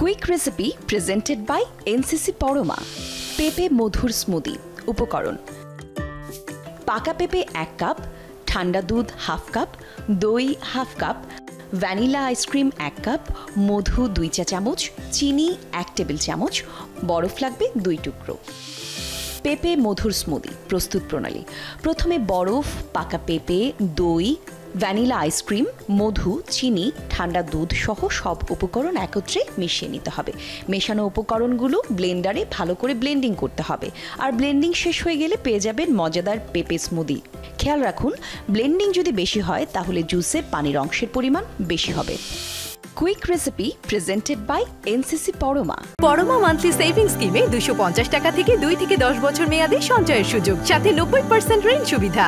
Quick recipe presented by NCC Parama. পেঁপে মধুর smoothie. উপকরণ: পাকা পেঁপে 1 কাপ, ঠান্ডা দুধ 1/2 কাপ, দই 1/2 কাপ, ভ্যানিলা আইসক্রিম 1 কাপ, মধু 2 চা চামচ, চিনি 1 টেবিল চামচ, বরফ লাগবে 2 টুকরো। পেঁপে মধুর স্মুদি প্রস্তুত প্রণালী: প্রথমে বরফ, পাকা পেঁপে, দই, ভ্যানিলা আইসক্রিম, মধু, চিনি, ঠান্ডা দুধ সহ সব উপকরণ একত্রে মিশিয়ে নিতে হবে। মেশানো উপকরণগুলো ব্লেন্ডারে ভালো করে ব্লেন্ডিং করতে হবে। আর ব্লেন্ডিং শেষ হয়ে গেলে পেয়ে যাবেন মজাদার পেঁপে স্মুদি। খেয়াল রাখুন, ব্লেন্ডিং যদি বেশি হয় তাহলে জুসে পানির অংশের পরিমাণ বেশি হবে। Quick recipe presented by NCC Parama. Parama monthly saving স্কিমে 250 টাকা থেকে 2 থেকে 10 বছর মেয়াদে সঞ্চয়ের সুযোগ, সাথে 90% ঋণ সুবিধা।